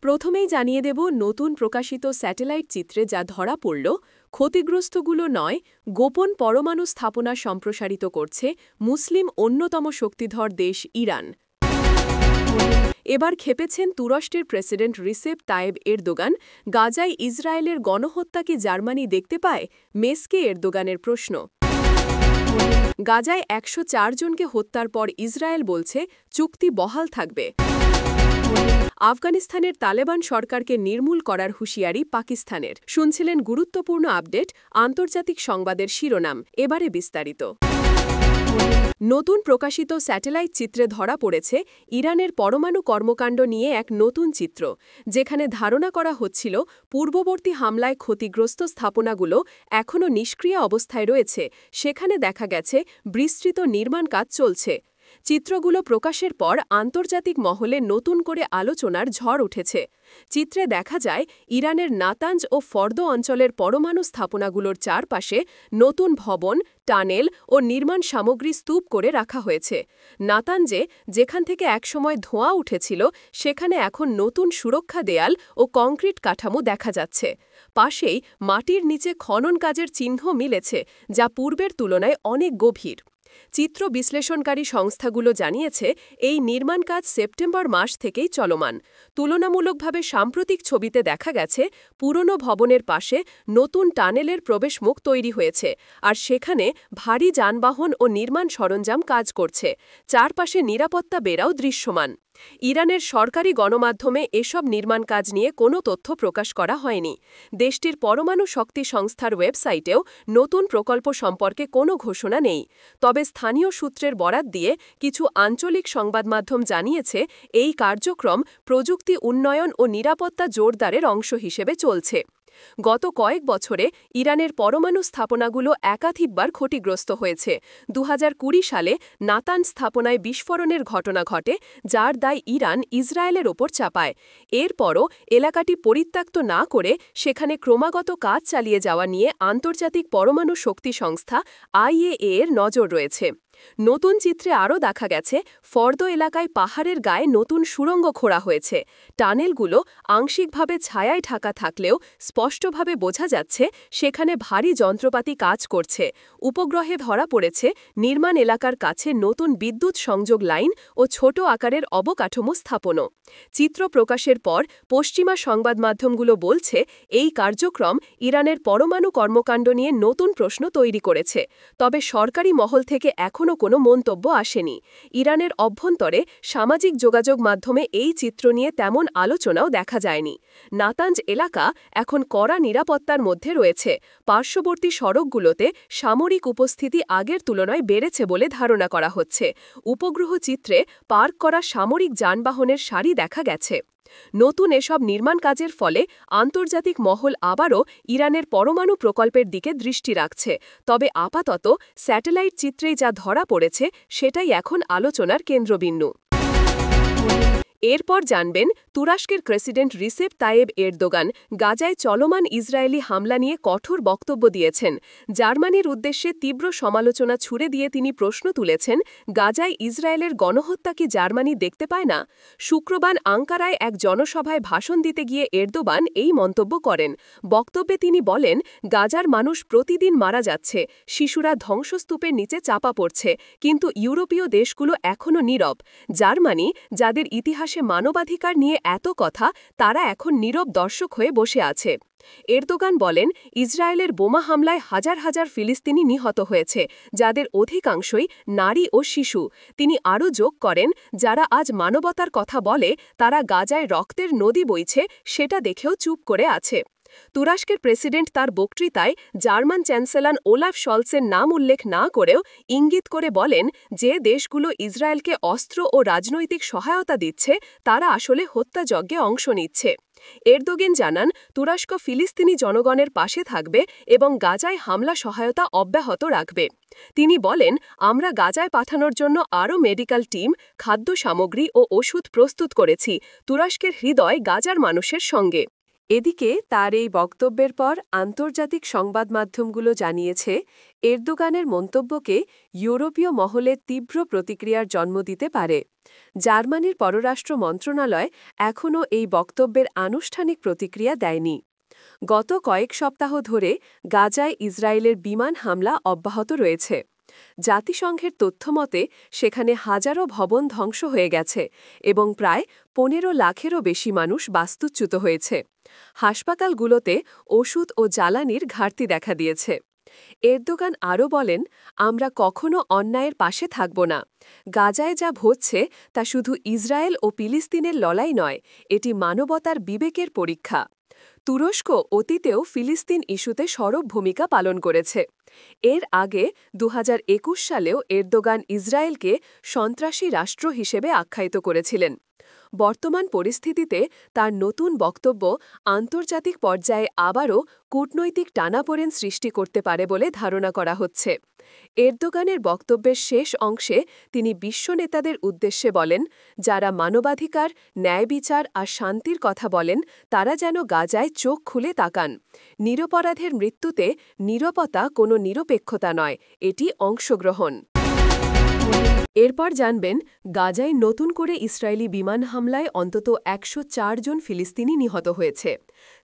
প্রথমেই জানিয়ে দেব নতুন প্রকাশিত স্যাটেলাইট চিত্রে যা ধরা পড়ল ক্ষতিগ্রস্তগুলো নয়, গোপন পরমাণু স্থাপনা সম্প্রসারিত করছে মুসলিম অন্যতম শক্তিধর দেশ ইরান। এবার খেপেছেন তুরস্কের প্রেসিডেন্ট রিসেপ তায়েব এরদোগান। গাজায় ইসরায়েলের গণহত্যা কি জার্মানি দেখতে পায়? মেসকে এরদোগানের প্রশ্ন। গাজায় ১০৪ জনকে হত্যার পর ইসরায়েল বলছে চুক্তি বহাল থাকবে। আফগানিস্তানের তালেবান সরকারকে নির্মূল করার হুঁশিয়ারি পাকিস্তানের। শুনছিলেন গুরুত্বপূর্ণ আপডেট, আন্তর্জাতিক সংবাদের শিরোনাম। এবারে বিস্তারিত। নতুন প্রকাশিত স্যাটেলাইট চিত্রে ধরা পড়েছে ইরানের পরমাণু কর্মকাণ্ড নিয়ে এক নতুন চিত্র, যেখানে ধারণা করা হচ্ছিল পূর্ববর্তী হামলায় ক্ষতিগ্রস্ত স্থাপনাগুলো এখনও নিষ্ক্রিয় অবস্থায় রয়েছে। সেখানে দেখা গেছে বিস্তৃত নির্মাণ কাজ চলছে। চিত্রগুলো প্রকাশের পর আন্তর্জাতিক মহলে নতুন করে আলোচনার ঝড় উঠেছে। চিত্রে দেখা যায় ইরানের নাতাঞ্জ ও ফর্দো অঞ্চলের পরমাণু স্থাপনাগুলোর চারপাশে নতুন ভবন, টানেল ও নির্মাণ সামগ্রী স্তূপ করে রাখা হয়েছে। নাতাঞ্জে, যেখান থেকে একসময় ধোঁয়া উঠেছিল, সেখানে এখন নতুন সুরক্ষা দেয়াল ও কংক্রিট কাঠামো দেখা যাচ্ছে। পাশেই মাটির নিচে খনন কাজের চিহ্ন মিলেছে, যা পূর্বের তুলনায় অনেক গভীর। চিত্র বিশ্লেষণকারী সংস্থাগুলো জানিয়েছে এই নির্মাণ কাজ সেপ্টেম্বর মাস থেকেই চলমান। তুলনামূলকভাবে সাম্প্রতিক ছবিতে দেখা গেছে পুরনো ভবনের পাশে নতুন টানেলের প্রবেশমুখ তৈরি হয়েছে, আর সেখানে ভারী যানবাহন ও নির্মাণ সরঞ্জাম কাজ করছে। চারপাশে নিরাপত্তা বেড়াও দৃশ্যমান। ইরানের সরকারি গণমাধ্যমে এসব নির্মাণ কাজ নিয়ে কোনো তথ্য প্রকাশ করা হয়নি। দেশটির পরমাণু শক্তি সংস্থার ওয়েবসাইটেও নতুন প্রকল্প সম্পর্কে কোনো ঘোষণা নেই। তবে স্থানীয় সূত্রের বরাত দিয়ে কিছু আঞ্চলিক সংবাদমাধ্যম জানিয়েছে এই কার্যক্রম প্রযুক্তি উন্নয়ন ও নিরাপত্তা জোরদারের অংশ হিসেবে চলছে। গত কয়েক বছরে ইরানের পরমাণু স্থাপনাগুলো একাধিকবার ক্ষতিগ্রস্ত হয়েছে। ২০২০ সালে নাতাঞ্জ স্থাপনায় বিস্ফোরণের ঘটনা ঘটে, যার দায় ইরান ইসরায়েলের ওপর চাপায়। এরপরও এলাকাটি পরিত্যক্ত না করে সেখানে ক্রমাগত কাজ চালিয়ে যাওয়া নিয়ে আন্তর্জাতিক পরমাণু শক্তি সংস্থা IAEA এর নজর রয়েছে। নতুন চিত্রে আরও দেখা গেছে ফর্দো এলাকায় পাহাড়ের গায়ে নতুন সুড়ঙ্গ খোঁড়া হয়েছে। টানেলগুলো আংশিকভাবে ছায়ায় ঢাকা থাকলেও স্পষ্টভাবে বোঝা যাচ্ছে সেখানে ভারী যন্ত্রপাতি কাজ করছে। উপগ্রহে ধরা পড়েছে নির্মাণ এলাকার কাছে নতুন বিদ্যুৎ সংযোগ লাইন ও ছোট আকারের অবকাঠামো স্থাপনও। চিত্র প্রকাশের পর পশ্চিমা সংবাদমাধ্যমগুলো বলছে এই কার্যক্রম ইরানের পরমাণু কর্মকাণ্ড নিয়ে নতুন প্রশ্ন তৈরি করেছে। তবে সরকারি মহল থেকে এখনও কোনো মন্তব্য আসেনি। ইরানের অভ্যন্তরে সামাজিক যোগাযোগ মাধ্যমে এই চিত্র নিয়ে তেমন আলোচনাও দেখা যায়নি। নাতাঞ্জ এলাকা এখন কড়া নিরাপত্তার মধ্যে রয়েছে। পার্শ্ববর্তী সড়কগুলোতে সামরিক উপস্থিতি আগের তুলনায় বেড়েছে বলে ধারণা করা হচ্ছে। উপগ্রহ চিত্রে পার্ক করা সামরিক যানবাহনের সারি দেখা গেছে। নতুন এসব নির্মাণ কাজের ফলে আন্তর্জাতিক মহল আবারও ইরানের পরমাণু প্রকল্পের দিকে দৃষ্টি রাখছে। তবে আপাতত স্যাটেলাইট চিত্রেই যা ধরা পড়েছে সেটাই এখন আলোচনার কেন্দ্রবিন্দু। এরপর জানবেন তুরস্কের প্রেসিডেন্ট রিসেপ তায়েব এরদোগান গাজায় চলমান ইসরায়েলি হামলা নিয়ে কঠোর বক্তব্য দিয়েছেন। জার্মানির উদ্দেশ্যে তীব্র সমালোচনা ছুড়ে দিয়ে তিনি প্রশ্ন তুলেছেন, গাজায় ইসরায়েলের গণহত্যা কি জার্মানি দেখতে পায় না? শুক্রবার আঙ্কারায় এক জনসভায় ভাষণ দিতে গিয়ে এরদোগান এই মন্তব্য করেন। বক্তব্যে তিনি বলেন, গাজার মানুষ প্রতিদিন মারা যাচ্ছে, শিশুরা ধ্বংসস্তূপের নিচে চাপা পড়ছে, কিন্তু ইউরোপীয় দেশগুলো এখনও নীরব। জার্মানি, যাদের ইতিহাস মানবাধিকার নিয়ে এত কথা, তারা এখন নীরব দর্শক হয়ে বসে আছে। এরদোগান বলেন, ইসরায়েলের বোমা হামলায় হাজার হাজার ফিলিস্তিনি নিহত হয়েছে, যাদের অধিকাংশই নারী ও শিশু। তিনি আরও যোগ করেন, যারা আজ মানবতার কথা বলে তারা গাজায় রক্তের নদী বইছে সেটা দেখেও চুপ করে আছে। তুরস্কের প্রেসিডেন্ট তার বক্তৃতায় জার্মান চ্যান্সেলর ওলাফ শলসের নাম উল্লেখ না করেও ইঙ্গিত করে বলেন যে দেশগুলো ইসরায়েলকে অস্ত্র ও রাজনৈতিক সহায়তা দিচ্ছে তারা আসলে হত্যাযজ্ঞে অংশ নিচ্ছে। এরদোগান জানান, তুরস্ক ফিলিস্তিনি জনগণের পাশে থাকবে এবং গাজায় হামলা সহায়তা অব্যাহত রাখবে। তিনি বলেন, আমরা গাজায় পাঠানোর জন্য আরও মেডিকেল টিম, খাদ্য সামগ্রী ও ওষুধ প্রস্তুত করেছি। তুরস্কের হৃদয় গাজার মানুষের সঙ্গে। এদিকে তার এই বক্তব্যের পর আন্তর্জাতিক সংবাদ মাধ্যমগুলো জানিয়েছে এরদোগানের মন্তব্যকে ইউরোপীয় মহলে তীব্র প্রতিক্রিয়ার জন্ম দিতে পারে। জার্মানির পররাষ্ট্র মন্ত্রণালয় এখনও এই বক্তব্যের আনুষ্ঠানিক প্রতিক্রিয়া দেয়নি। গত কয়েক সপ্তাহ ধরে গাজায় ইসরায়েলের বিমান হামলা অব্যাহত রয়েছে। জাতিসংঘের তথ্যমতে সেখানে হাজারো ভবন ধ্বংস হয়ে গেছে এবং প্রায় ১৫ লাখেরও বেশি মানুষ বাস্তুচ্যুত হয়েছে। হাসপাতালগুলোতে ওষুধ ও জ্বালানির ঘাটতি দেখা দিয়েছে। এরদোগান আরও বলেন, আমরা কখনো অন্যায়ের পাশে থাকব না। গাজায় যা হচ্ছে তা শুধু ইসরায়েল ও ফিলিস্তিনের লড়াই নয়, এটি মানবতার বিবেকের পরীক্ষা। তুরস্ক অতীতেও ফিলিস্তিন ইস্যুতে সরব ভূমিকা পালন করেছে। এর আগে ২০২১ সালেও এরদোগান ইসরায়েলকে সন্ত্রাসী রাষ্ট্র হিসেবে আখ্যায়িত করেছিলেন। বর্তমান পরিস্থিতিতে তার নতুন বক্তব্য আন্তর্জাতিক পর্যায়ে আবারও কূটনৈতিক টানাপোড়েন সৃষ্টি করতে পারে বলে ধারণা করা হচ্ছে। এরদোগানের বক্তব্যের শেষ অংশে তিনি বিশ্ব নেতাদের উদ্দেশ্যে বলেন, যারা মানবাধিকার, ন্যায় বিচার আর শান্তির কথা বলেন তারা যেন গাজায় চোখ খুলে তাকান। নিরপরাধের মৃত্যুতে নিরাপত্তা কোনো নিরপেক্ষতা নয়, এটি অংশগ্রহণ। এরপর জানবেন, গাজায় নতুন করে ইসরায়েলি বিমান হামলায় অন্তত ১০৪ জন ফিলিস্তিনি নিহত হয়েছে।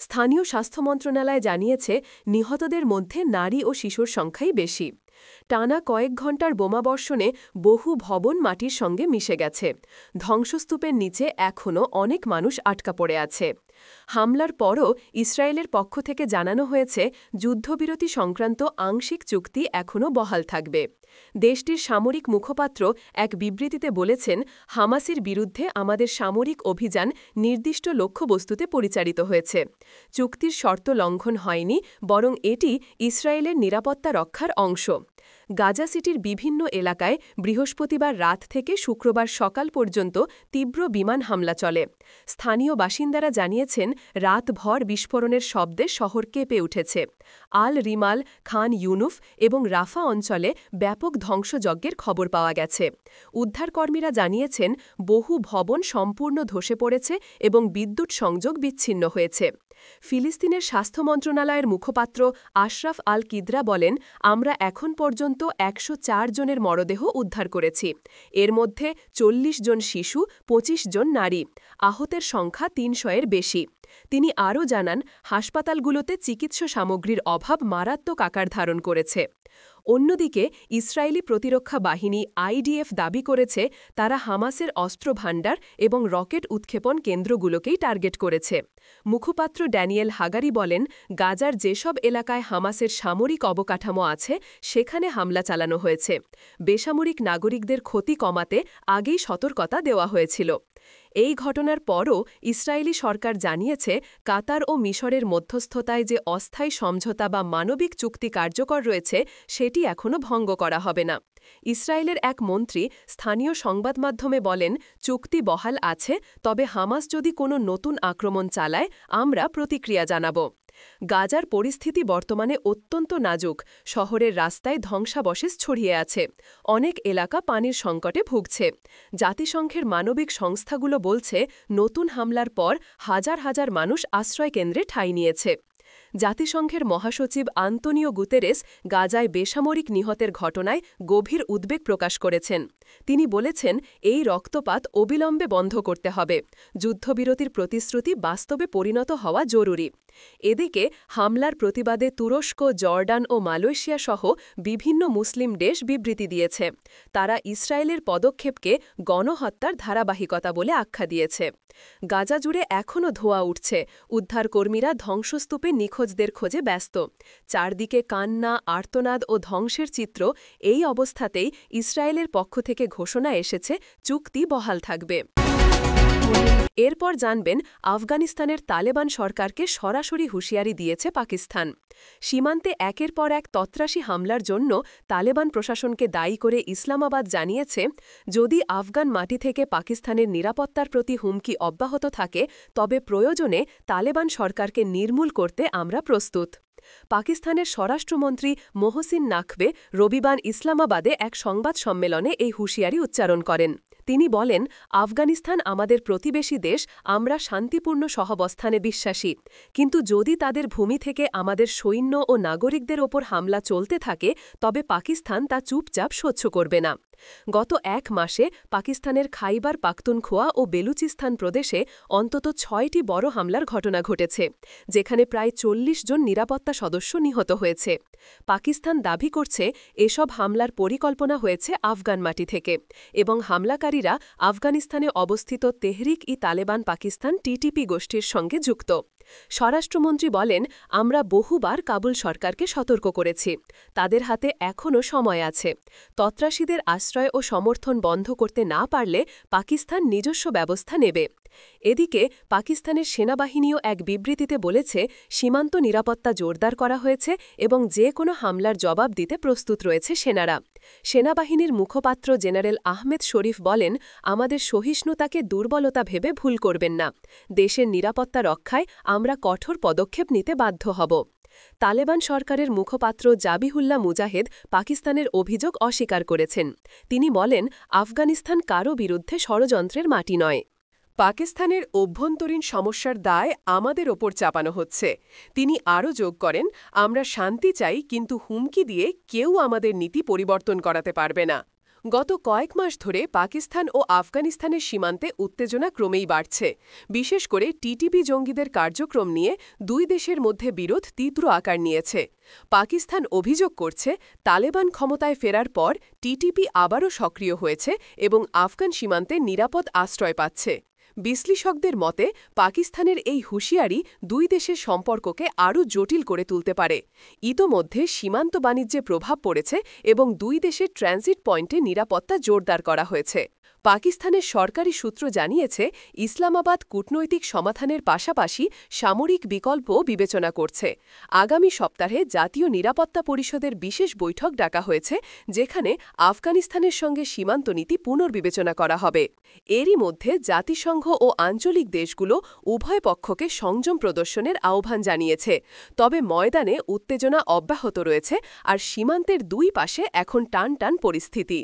স্থানীয় স্বাস্থ্য মন্ত্রণালয় জানিয়েছে, নিহতদের মধ্যে নারী ও শিশুর সংখ্যাই বেশি। টানা কয়েক ঘণ্টার বোমাবর্ষণে বহু ভবন মাটির সঙ্গে মিশে গেছে। ধ্বংসস্তূপের নিচে এখনও অনেক মানুষ আটকা পড়ে আছে। হামলার পরও ইসরায়েলের পক্ষ থেকে জানানো হয়েছে, যুদ্ধবিরতি সংক্রান্ত আংশিক চুক্তি এখনও বহাল থাকবে। দেশটির সামরিক মুখপাত্র এক বিবৃতিতে বলেছেন, হামাসের বিরুদ্ধে আমাদের সামরিক অভিযান নির্দিষ্ট লক্ষ্যবস্তুতে পরিচালিত হয়েছে। চুক্তির শর্ত লঙ্ঘন হয়নি, বরং এটি ইসরায়েলের নিরাপত্তা রক্ষার অংশ। গাজা সিটির বিভিন্ন এলাকায় বৃহস্পতিবার রাত থেকে শুক্রবার সকাল পর্যন্ত তীব্র বিমান হামলা চলে। স্থানীয় বাসিন্দারা জানিয়েছেন, রাতভর বিস্ফোরণের শব্দে শহর কেঁপে উঠেছে। আল রিমাল, খান ইউনুফ এবং রাফা অঞ্চলে ব্যাপক ধ্বংসযজ্ঞের খবর পাওয়া গেছে। উদ্ধারকর্মীরা জানিয়েছেন, বহু ভবন সম্পূর্ণ ধসে পড়েছে এবং বিদ্যুৎ সংযোগ বিচ্ছিন্ন হয়েছে। ফিলিস্তিনের স্বাস্থ্য মন্ত্রণালয়ের মুখপাত্র আশরাফ আল কিদ্রা বলেন, আমরা এখন পর্যন্ত ১০৪ জনের মরদেহ উদ্ধার করেছি। এর মধ্যে ৪০ জন শিশু, ২৫ জন নারী। আহতের সংখ্যা ৩০০-এর বেশি। তিনি আরও জানান, হাসপাতালগুলোতে চিকিৎসা সামগ্রীর অভাব মারাত্মক আকার ধারণ করেছে। অন্যদিকে ইসরায়েলি প্রতিরক্ষা বাহিনী আইডিএফ দাবি করেছে, তারা হামাসের অস্ত্র ভাণ্ডার এবং রকেট উৎক্ষেপণ কেন্দ্রগুলোকেই টার্গেট করেছে। মুখপাত্র ড্যানিয়েল হাগারি বলেন, গাজার যেসব এলাকায় হামাসের সামরিক অবকাঠামো আছে সেখানে হামলা চালানো হয়েছে। বেসামরিক নাগরিকদের ক্ষতি কমাতে আগেই সতর্কতা দেওয়া হয়েছিল। এই ঘটনার পরও ইসরায়েলি সরকার জানিয়েছে, কাতার ও মিশরের মধ্যস্থতায় যে অস্থায়ী সমঝোতা বা মানবিক চুক্তি কার্যকর রয়েছে সেটি এখনও ভঙ্গ করা হবে না। ইসরায়েলের এক মন্ত্রী স্থানীয় সংবাদ মাধ্যমে বলেন, চুক্তি বহাল আছে, তবে হামাস যদি কোনো নতুন আক্রমণ চালায় আমরা প্রতিক্রিয়া জানাব। গাজার পরিস্থিতি বর্তমানে অত্যন্ত নাজুক। শহরের রাস্তায় ধ্বংসাবশেষ ছড়িয়ে আছে। অনেক এলাকা পানির সংকটে ভুগছে। জাতিসংঘের মানবিক সংস্থাগুলো বলছে, নতুন হামলার পর হাজার হাজার মানুষ আশ্রয়কেন্দ্রে ঠাঁই নিয়েছে। জাতিসংঘের মহাসচিব আন্তোনিও গুতেরেস গাজায় বেসামরিক নিহতের ঘটনায় গভীর উদ্বেগ প্রকাশ করেছেন। তিনি বলেছেন, এই রক্তপাত অবিলম্বে বন্ধ করতে হবে। যুদ্ধবিরতির প্রতিশ্রুতি বাস্তবে পরিণত হওয়া জরুরি। এদিকে হামলার প্রতিবাদে তুরস্ক, জর্ডান ও মালয়েশিয়া সহ বিভিন্ন মুসলিম দেশ বিবৃতি দিয়েছে। তারা ইসরায়েলের পদক্ষেপকে গণহত্যার ধারাবাহিকতা বলে আখ্যা দিয়েছে। গাজা জুড়ে এখনও ধোঁয়া উঠছে। উদ্ধারকর্মীরা ধ্বংসস্তূপে নিখোঁজদের খোঁজে ব্যস্ত। চারদিকে কান্না, আর্তনাদ ও ধ্বংসের চিত্র। এই অবস্থাতেই ইসরায়েলের পক্ষ থেকে ঘোষণা এসেছে, চুক্তি বহাল থাকবে। এরপর জানবেন, আফগানিস্তানের তালেবান সরকারকে সরাসরি হুঁশিয়ারি দিয়েছে পাকিস্তান। সীমান্তে একের পর এক তত্রাশি হামলার জন্য তালেবান প্রশাসনকে দায়ী করে ইসলামাবাদ জানিয়েছে, যদি আফগান মাটি থেকে পাকিস্তানের নিরাপত্তার প্রতি হুমকি অব্যাহত থাকে তবে প্রয়োজনে তালেবান সরকারকে নির্মূল করতে আমরা প্রস্তুত। পাকিস্তানের স্বরাষ্ট্রমন্ত্রী মোহসিন নাকভি রবিবার ইসলামাবাদে এক সংবাদ সম্মেলনে এই হুঁশিয়ারি উচ্চারণ করেন। তিনি বলেন, আফগানিস্তান আমাদের প্রতিবেশী দেশ, আমরা শান্তিপূর্ণ সহাবস্থানে বিশ্বাসী, কিন্তু যদি তাদের ভূমি থেকে আমাদের সৈন্য ও নাগরিকদের ওপর হামলা চলতে থাকে তবে পাকিস্তান তা চুপচাপ সহ্য করবে না। গত ১ মাসে পাকিস্তানের খাইবার পাখতুনখোয়া ও বেলুচিস্তান প্রদেশে অন্তত ৬টি বড় হামলার ঘটনা ঘটেছে, যেখানে প্রায় ৪০ জন নিরাপত্তা সদস্য নিহত হয়েছে। পাকিস্তান দাবি করছে এসব হামলার পরিকল্পনা হয়েছে আফগান মাটি থেকে এবং হামলাকারীরা আফগানিস্তানে অবস্থিত তেহরিক-ই-তালেবান পাকিস্তান টিটিপি গোষ্ঠীর সঙ্গে যুক্ত। স্বরাষ্ট্রমন্ত্রী বলেন, আমরা বহুবার কাবুল সরকারকে সতর্ক করেছি, তাদের হাতে এখনও সময় আছে। তত্রাশীদের আশ্রয় ও সমর্থন বন্ধ করতে না পারলে পাকিস্তান নিজস্ব ব্যবস্থা নেবে। এদিকে পাকিস্তানের সেনাবাহিনীও এক বিবৃতিতে বলেছে, সীমান্ত নিরাপত্তা জোরদার করা হয়েছে এবং যে কোনো হামলার জবাব দিতে প্রস্তুত রয়েছে সেনারা। সেনাবাহিনীর মুখপাত্র জেনারেল আহমেদ শরীফ বলেন, আমাদের সহিষ্ণুতাকে দুর্বলতা ভেবে ভুল করবেন না। দেশের নিরাপত্তা রক্ষায় আমরা কঠোর পদক্ষেপ নিতে বাধ্য হব। তালেবান সরকারের মুখপাত্র জাবিহুল্লাহ মুজাহিদ পাকিস্তানের অভিযোগ অস্বীকার করেছেন। তিনি বলেন, আফগানিস্তান কারও বিরুদ্ধে ষড়যন্ত্রের মাটি নয়। পাকিস্তানের অভ্যন্তরীণ সমস্যার দায় আমাদের ওপর চাপানো হচ্ছে। তিনি আরও যোগ করেন, আমরা শান্তি চাই, কিন্তু হুমকি দিয়ে কেউ আমাদের নীতি পরিবর্তন করাতে পারবে না। গত কয়েক মাস ধরে পাকিস্তান ও আফগানিস্তানের সীমান্তে উত্তেজনা ক্রমেই বাড়ছে। বিশেষ করে টিটিপি জঙ্গিদের কার্যক্রম নিয়ে দুই দেশের মধ্যে বিরোধ তীব্র আকার নিয়েছে। পাকিস্তান অভিযোগ করছে, তালেবান ক্ষমতায় ফেরার পর টিটিপি আবারও সক্রিয় হয়েছে এবং আফগান সীমান্তে নিরাপদ আশ্রয় পাচ্ছে। বিশ্লেষকদের মতে, পাকিস্তানের এই হুঁশিয়ারি দুই দেশের সম্পর্ককে আরও জটিল করে তুলতে পারে। ইতোমধ্যে সীমান্ত বাণিজ্যে প্রভাব পড়েছে এবং দুই দেশের ট্রানজিট পয়েন্টে নিরাপত্তা জোরদার করা হয়েছে। পাকিস্তানের সরকারি সূত্র জানিয়েছে, ইসলামাবাদ কূটনৈতিক সমাধানের পাশাপাশি সামরিক বিকল্পও বিবেচনা করছে। আগামী সপ্তাহে জাতীয় নিরাপত্তা পরিষদের বিশেষ বৈঠক ডাকা হয়েছে, যেখানে আফগানিস্তানের সঙ্গে সীমান্ত নীতি পুনর্বিবেচনা করা হবে। এরই মধ্যে জাতিসংঘ ও আঞ্চলিক দেশগুলো উভয় পক্ষকে সংযম প্রদর্শনের আহ্বান জানিয়েছে। তবে ময়দানে উত্তেজনা অব্যাহত রয়েছে আর সীমান্তের দুই পাশে এখন টানটান পরিস্থিতি।